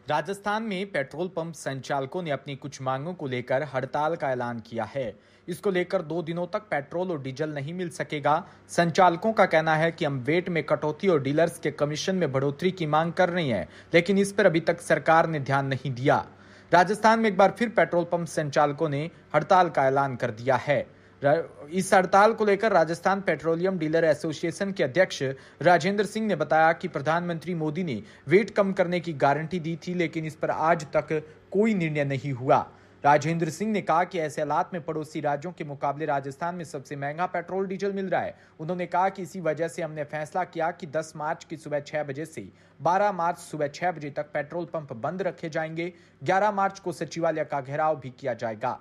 राजस्थान में petrol pump संचालकों ने अपनी कुछ मांगों को लेकर हड़ताल का ऐलान किया है। इसको लेकर 2 दिनों तक पेट्रोल और डीजल नहीं मिल सकेगा। संचालकों का कहना है कि हम वेट में कटौती और डीलर्स के कमीशन में बढ़ोतरी की मांग कर रही हैं, लेकिन इस पर अभी तक सरकार ने ध्यान नहीं दिया। राजस्थान में एक बार फिर पेट्रोल पंप संचालकों ने हड़ताल का ऐलान कर दिया है। इस हड़ताल को लेकर राजस्थान पेट्रोलियम डीलर एसोसिएशन के अध्यक्ष राजेंद्र सिंह ने बताया कि प्रधानमंत्री मोदी ने वेट कम करने की गारंटी दी थी, लेकिन इस पर आज तक कोई निर्णय नहीं हुआ। राजेंद्र सिंह ने कहा कि ऐसे हालात में पड़ोसी राज्यों के मुकाबले राजस्थान में सबसे महंगा पेट्रोल डीजल मिल रहा है। उन्होंने कहा कि इसी वजह से हमने फैसला किया कि 10 मार्च की सुबह 6 बजे से 12 मार्च सुबह 6 बजे तक पेट्रोल पंप बंद रखे जाएंगे। 11 मार्च को सचिवालय का घेराव भी किया जाएगा।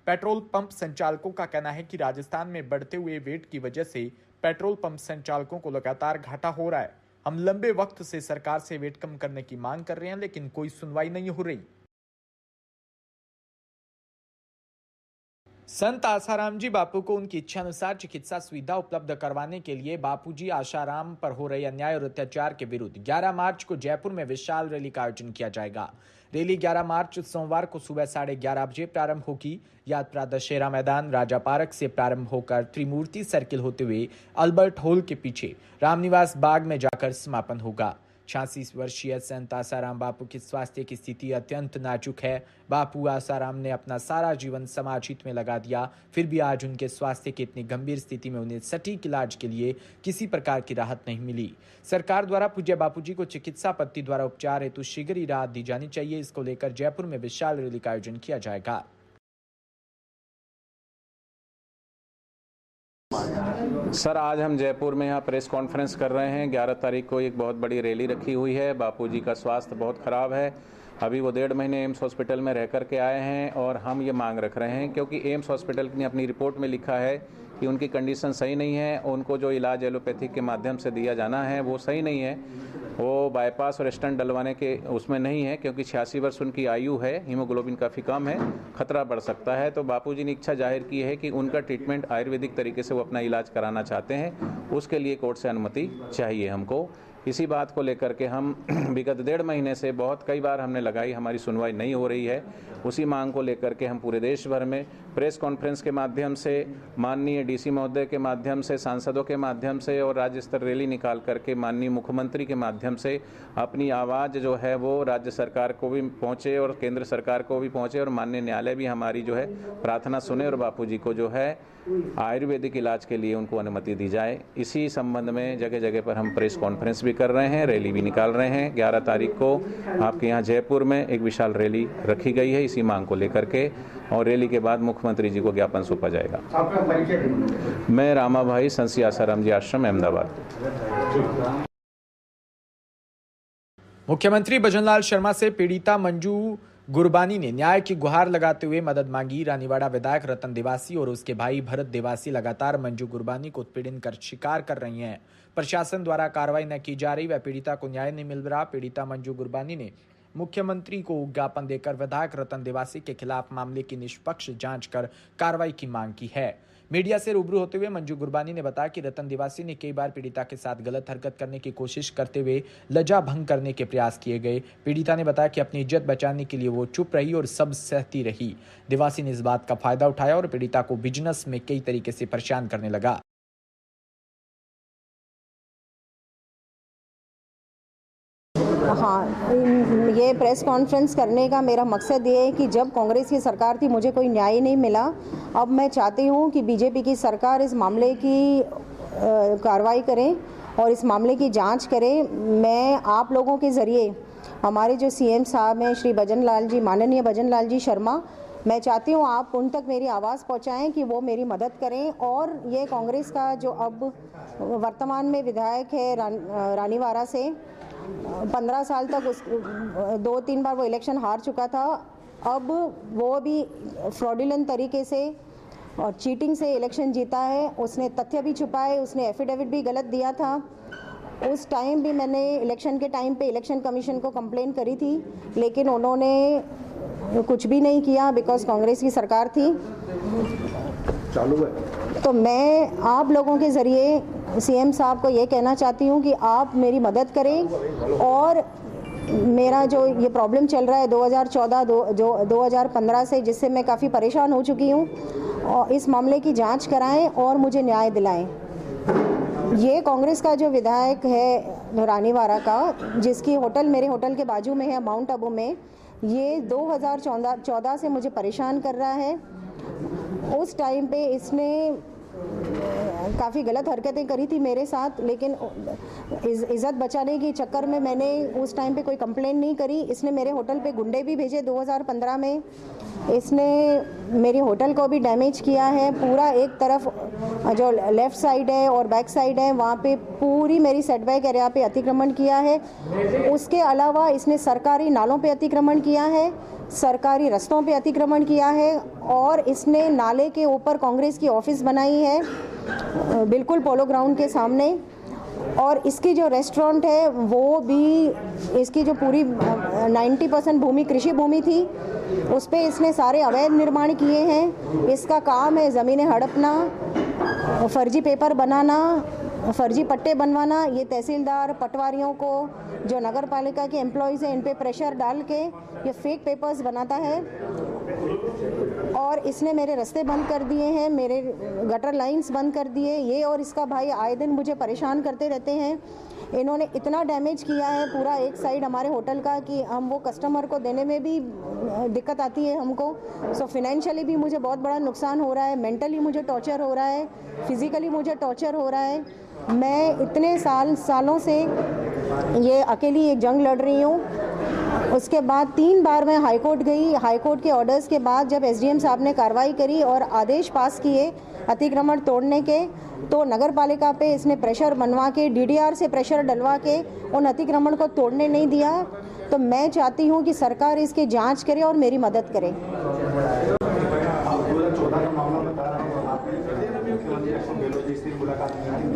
पेट्रोल पंप संचालकों का कहना है कि राजस्थान में बढ़ते हुए वेट की वजह से पेट्रोल पंप संचालकों को लगातार घाटा हो रहा है। हम लंबे वक्त से सरकार से वेट कम करने की मांग कर रहे हैं, लेकिन कोई सुनवाई नहीं हो रही। संत आसाराम जी बापू को उनकी इच्छानुसार चिकित्सा सुविधा उपलब्ध करवाने के लिए बापूजी आसाराम पर हो रहे अन्याय और अत्याचार के विरुद्ध 11 मार्च को जयपुर में विशाल रैली का आयोजन किया जाएगा। रैली 11 मार्च सोमवार को सुबह 11:30 बजे प्रारंभ होगी। यात्रा दशहरा मैदान राजा पार्क से प्रारंभ होकर त्रिमूर्ति सर्किल होते हुए अल्बर्ट हॉल के पीछे रामनिवास बाग में जाकर समापन होगा। 86 वर्षीय संत आसाराम बापू की स्वास्थ्य की स्थिति अत्यंत नाजुक है। बापू आसाराम ने अपना सारा जीवन समाज हित में लगा दिया, फिर भी आज उनके स्वास्थ्य की इतनी गंभीर स्थिति में उन्हें सटीक इलाज के लिए किसी प्रकार की राहत नहीं मिली। सरकार द्वारा पूज्य बापूजी को चिकित्सा पद्धति द्वारा उपचार हेतु शीघ्र ही राहत दी जानी चाहिए। इसको लेकर जयपुर में विशाल रैली का आयोजन किया जाएगा। सर, आज हम जयपुर में यहाँ प्रेस कॉन्फ्रेंस कर रहे हैं। 11 तारीख को एक बहुत बड़ी रैली रखी हुई है। बापूजी का स्वास्थ्य बहुत ख़राब है। अभी वो 1.5 महीने एम्स हॉस्पिटल में रह कर के आए हैं और हम ये मांग रख रहे हैं, क्योंकि एम्स हॉस्पिटल ने अपनी रिपोर्ट में लिखा है कि उनकी कंडीशन सही नहीं है। उनको जो इलाज एलोपैथिक के माध्यम से दिया जाना है वो सही नहीं है। वो बाईपास और स्टंट डलवाने के उसमें नहीं है, क्योंकि 86 वर्ष उनकी आयु है, हीमोग्लोबिन काफ़ी कम है, खतरा बढ़ सकता है। तो बापूजी ने इच्छा जाहिर की है कि उनका ट्रीटमेंट आयुर्वेदिक तरीके से वो अपना इलाज कराना चाहते हैं। उसके लिए कोर्ट से अनुमति चाहिए हमको। इसी बात को लेकर के हम विगत 1.5 महीने से कई बार हमने लगाई, हमारी सुनवाई नहीं हो रही है। उसी मांग को लेकर के हम पूरे देश भर में प्रेस कॉन्फ्रेंस के माध्यम से, माननीय डीसी महोदय के माध्यम से, सांसदों के माध्यम से और राज्य स्तर रैली निकाल करके माननीय मुख्यमंत्री के माध्यम से अपनी आवाज़ जो है वो राज्य सरकार को भी पहुँचे और केंद्र सरकार को भी पहुँचे और माननीय न्यायालय भी हमारी जो है प्रार्थना सुने और बापूजी को जो है आयुर्वेदिक इलाज के लिए उनको अनुमति दी जाए। इसी संबंध में जगह जगह पर हम प्रेस कॉन्फ्रेंस भी कर रहे हैं, रैली भी निकाल रहे हैं। 11 तारीख को आपके यहाँ जयपुर में एक विशाल रैली रखी गई है इसी मांग को लेकर के, और रैली के बाद मुख्यमंत्री जी को ज्ञापन सौंपा जाएगा। मैं रामा भाई, संत आसाराम जी आश्रम, अहमदाबाद। मुख्यमंत्री भजनलाल शर्मा से पीड़िता मंजू गुरबानी ने न्याय की गुहार लगाते हुए मदद मांगी। रानीवाड़ा विधायक रतन देवासी और उसके भाई भरत देवासी लगातार मंजू गुरबानी को उत्पीड़न कर शिकार कर रही हैं। प्रशासन द्वारा कार्रवाई न की जा रही व पीड़िता को न्याय नहीं मिल रहा। पीड़िता मंजू गुरबानी ने मुख्यमंत्री को ज्ञापन देकर विधायक रतन देवासी के खिलाफ मामले की निष्पक्ष जांच कर कार्रवाई की मांग की है। मीडिया से रूबरू होते हुए मंजू गुरबानी ने बताया कि रतन देवासी ने कई बार पीड़िता के साथ गलत हरकत करने की कोशिश करते हुए लज्जा भंग करने के प्रयास किए गए। पीड़िता ने बताया कि अपनी इज्जत बचाने के लिए वो चुप रही और सब सहती रही। देवासी ने इस बात का फायदा उठाया और पीड़िता को बिजनेस में कई तरीके से परेशान करने लगा। हाँ, ये प्रेस कॉन्फ्रेंस करने का मेरा मकसद ये है कि जब कांग्रेस की सरकार थी मुझे कोई न्याय नहीं मिला। अब मैं चाहती हूँ कि बीजेपी की सरकार इस मामले की कार्रवाई करे और इस मामले की जांच करे। मैं आप लोगों के ज़रिए हमारे जो सीएम साहब हैं श्री भजनलाल जी, माननीय भजनलाल जी शर्मा, मैं चाहती हूँ आप उन तक मेरी आवाज़ पहुँचाएँ कि वो मेरी मदद करें। और ये कांग्रेस का जो अब वर्तमान में विधायक है रानीवाड़ा से 15 साल तक 2-3 बार वो इलेक्शन हार चुका था। अब वो भी फ्रॉडुलेंट तरीके से और चीटिंग से इलेक्शन जीता है। उसने तथ्य भी छुपाए, उसने एफिडेविट भी गलत दिया था। उस टाइम भी मैंने इलेक्शन के टाइम पे इलेक्शन कमीशन को कंप्लेन करी थी, लेकिन उन्होंने कुछ भी नहीं किया बिकॉज कांग्रेस की सरकार थी। चालू है। तो मैं आप लोगों के ज़रिए सीएम साहब को ये कहना चाहती हूँ कि आप मेरी मदद करें और मेरा जो ये प्रॉब्लम चल रहा है 2015 से, जिससे मैं काफ़ी परेशान हो चुकी हूँ, और इस मामले की जांच कराएं और मुझे न्याय दिलाएं। ये कांग्रेस का जो विधायक है रानीवाड़ा का, जिसकी होटल मेरे होटल के बाजू में है माउंट आबू में, ये 2014 से मुझे परेशान कर रहा है। उस टाइम पे इसने काफ़ी गलत हरकतें करी थी मेरे साथ, लेकिन इज़्ज़त बचाने के चक्कर में मैंने उस टाइम पे कोई कंप्लेंट नहीं करी। इसने मेरे होटल पे गुंडे भी भेजे 2015 में। इसने मेरी होटल को भी डैमेज किया है। पूरा एक तरफ जो लेफ़्ट साइड है और बैक साइड है, वहाँ पे पूरी मेरी सेटबैक एरिया पे अतिक्रमण किया है। उसके अलावा इसने सरकारी नालों पे अतिक्रमण किया है, सरकारी रास्तों पे अतिक्रमण किया है, और इसने नाले के ऊपर कांग्रेस की ऑफिस बनाई है बिल्कुल पोलो ग्राउंड के सामने। और इसकी जो रेस्टोरेंट है वो भी, इसकी जो पूरी 90% भूमि कृषि भूमि थी, उस पे इसने सारे अवैध निर्माण किए हैं। इसका काम है ज़मीनें हड़पना, फर्जी पेपर बनाना, फर्जी पट्टे बनवाना। ये तहसीलदार, पटवारियों को, जो नगर पालिका के एम्प्लॉयज़ हैं, इन पे प्रेशर डाल के ये फेक पेपर्स बनाता है। और इसने मेरे रास्ते बंद कर दिए हैं, मेरे गटर लाइंस बंद कर दिए। ये और इसका भाई आए दिन मुझे परेशान करते रहते हैं। इन्होंने इतना डैमेज किया है पूरा एक साइड हमारे होटल का कि हम वो कस्टमर को देने में भी दिक्कत आती है हमको। सो फिनेंशियली भी मुझे बहुत बड़ा नुकसान हो रहा है, मेंटली मुझे टॉर्चर हो रहा है, फिज़िकली मुझे टॉर्चर हो रहा है। मैं इतने सालों से ये अकेली एक जंग लड़ रही हूँ। उसके बाद 3 बार मैं हाई कोर्ट गई। हाई कोर्ट के ऑर्डर्स के बाद जब एसडीएम साहब ने कार्रवाई करी और आदेश पास किए अतिक्रमण तोड़ने के, तो नगर पालिका पे इसने प्रेशर बनवा के, डीडीआर से प्रेशर डलवा के उन अतिक्रमण को तोड़ने नहीं दिया। तो मैं चाहती हूँ कि सरकार इसकी जांच करे और मेरी मदद करे।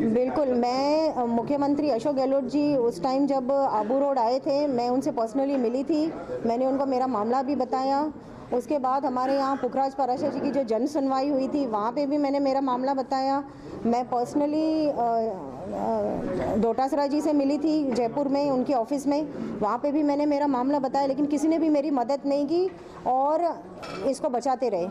बिल्कुल, मैं मुख्यमंत्री अशोक गहलोत जी उस टाइम जब आबू रोड आए थे, मैं उनसे पर्सनली मिली थी। मैंने उनको मेरा मामला भी बताया। उसके बाद हमारे यहाँ पुखराज पाराशर जी की जो जन सुनवाई हुई थी, वहाँ पे भी मैंने मेरा मामला बताया। मैं पर्सनली डोटासरा जी से मिली थी जयपुर में, उनके ऑफिस में, वहाँ पे भी मैंने मेरा मामला बताया, लेकिन किसी ने भी मेरी मदद नहीं की और इसको बचाते रहे।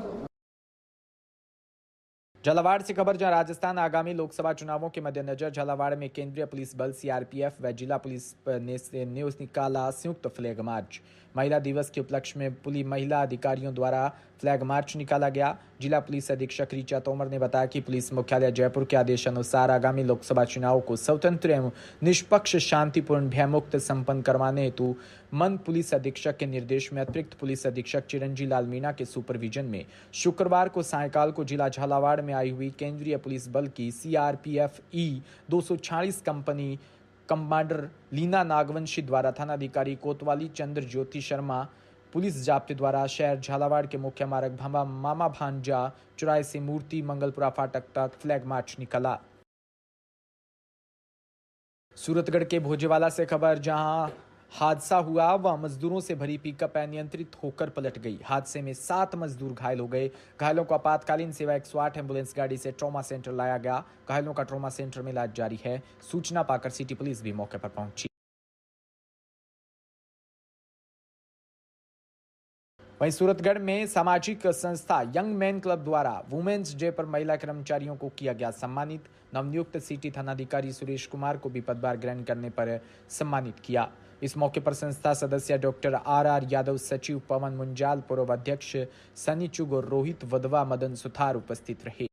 झालावाड़ से खबर, जहां राजस्थान आगामी लोकसभा चुनावों के मद्देनजर झालावाड़ में केंद्रीय पुलिस बल सीआरपीएफ व जिला पुलिस ने निकाला संयुक्त फ्लैग मार्च। महिला दिवस के उपलक्ष्य में पुलिस महिला अधिकारियों द्वारा फ्लैग मार्च निकाला गया। जिला पुलिस अधीक्षक ऋचा तोमर ने बताया कि पुलिस मुख्यालय जयपुर के आदेश अनुसार आगामी लोकसभा चुनाव को स्वतंत्र एवं निष्पक्ष, शांतिपूर्ण, भयमुक्त संपन्न करवाने हेतु मन पुलिस अधीक्षक के निर्देश में अतिरिक्त पुलिस अधीक्षक चिरंजी लाल मीणा के सुपरविजन में शुक्रवार को सायंकाल को जिला झालावाड़ में आई हुई केंद्रीय पुलिस बल की सीआरपीएफ ई 246 कंपनी कमांडर लीना नागवंशी द्वारा थानाधिकारी कोतवाली चंद्र ज्योति शर्मा पुलिस जाब्ते द्वारा शहर झालावाड़ के मुख्य मार्ग मामा भांजा चौराहे से मूर्ति मंगलपुरा फाटक तक फ्लैग मार्च निकला। सूरतगढ़ के भोजेवाला से खबर, जहां हादसा हुआ वह मजदूरों से भरी पिकअप अनियंत्रित होकर पलट गई। हादसे में 7 मजदूर घायल हो गए। घायलों को आपातकालीन सेवा 108 एम्बुलेंस गाड़ी से ट्रॉमा सेंटर लाया गया। घायलों का ट्रॉमा सेंटर में इलाज जारी है। सूचना पाकर सिटी पुलिस भी मौके पर पहुंची। वहीं सूरतगढ़ में सामाजिक संस्था यंग मैन क्लब द्वारा वुमेन्स डे पर महिला कर्मचारियों को किया गया सम्मानित। नवनियुक्त सिटी थानाधिकारी सुरेश कुमार को भी पदभार ग्रहण करने पर सम्मानित किया। इस मौके पर संस्था सदस्य डॉक्टर आर यादव, सचिव पवन मुंजाल, पूर्व अध्यक्ष सनी चुग और रोहित वधवा, मदन सुथार उपस्थित रहे।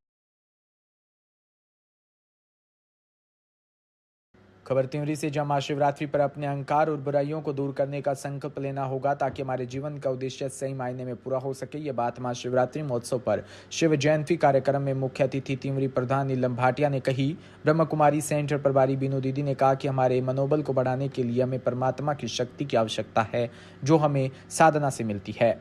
खबर तिमरी से, जहां महाशिवरात्रि पर अपने अहंकार और बुराइयों को दूर करने का संकल्प लेना होगा ताकि हमारे जीवन का उद्देश्य सही मायने में पूरा हो सके। ये बात महाशिवरात्रि महोत्सव पर शिव जयंती कार्यक्रम में मुख्य अतिथि तिमरी प्रधान नीलम भाटिया ने कही। ब्रह्म कुमारी सेंटर प्रभारी बीनू दीदी ने कहा कि हमारे मनोबल को बढ़ाने के लिए हमें परमात्मा की शक्ति की आवश्यकता है, जो हमें साधना से मिलती है।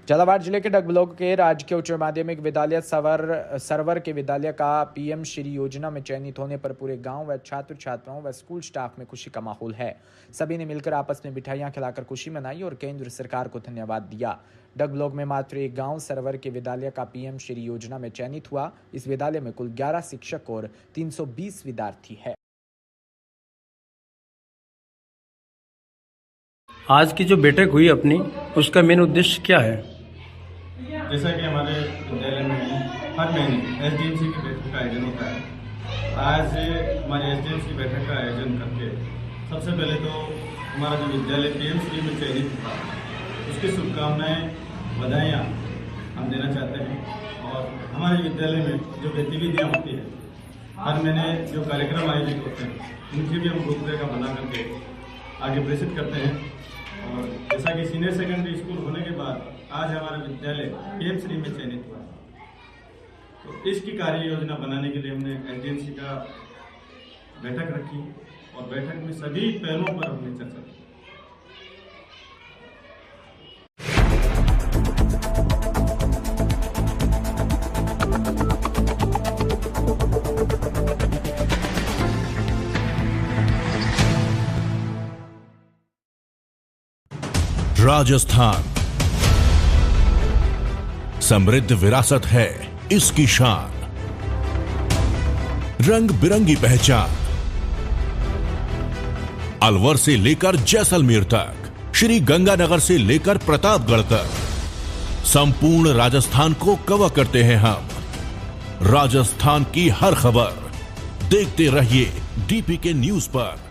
झालावाड़ जिले के डग ब्लॉक के राजकीय उच्च माध्यमिक विद्यालय सरवर के विद्यालय का पीएम श्री योजना में चयनित होने पर पूरे गांव व छात्र छात्राओं व स्कूल स्टाफ में खुशी का माहौल है। सभी ने मिलकर आपस में मिठाइयां खिलाकर खुशी मनाई और केंद्र सरकार को धन्यवाद दिया। डग ब्लॉक में मात्र एक गांव सरवर के विद्यालय का पीएम श्री योजना में चयनित हुआ। इस विद्यालय में कुल 11 शिक्षक और 320 विद्यार्थी है। आज की जो बैठक हुई अपनी, उसका मेन उद्देश्य क्या है? जैसा कि हमारे विद्यालय में हर महीने एसडीएमसी की बैठक का आयोजन होता है, आज हमारे एसडीएमसी की बैठक का आयोजन करके सबसे पहले तो हमारा जो विद्यालय पीएमसी में चयनित था उसकी शुभकामनाएं, बधाइयाँ हम देना चाहते हैं। और हमारे विद्यालय में जो गतिविधियाँ होती है, हर महीने जो कार्यक्रम आयोजित होते हैं, उनकी भी हम रूपरेखा बना करके आगे प्रेषित करते हैं। और जैसा कि सीनियर सेकेंडरी स्कूल होने के बाद आज हमारा विद्यालय पीएमसी में चयनित हुआ, तो इसकी कार्य योजना बनाने के लिए हमने एसडीएमसी का बैठक रखी और बैठक में सभी पहलुओं पर हमने चर्चा की। राजस्थान समृद्ध विरासत है इसकी शान, रंग बिरंगी पहचान। अलवर से लेकर जैसलमेर तक, श्री गंगानगर से लेकर प्रतापगढ़ तक, संपूर्ण राजस्थान को कवर करते हैं हम। राजस्थान की हर खबर देखते रहिए डीपीके न्यूज पर।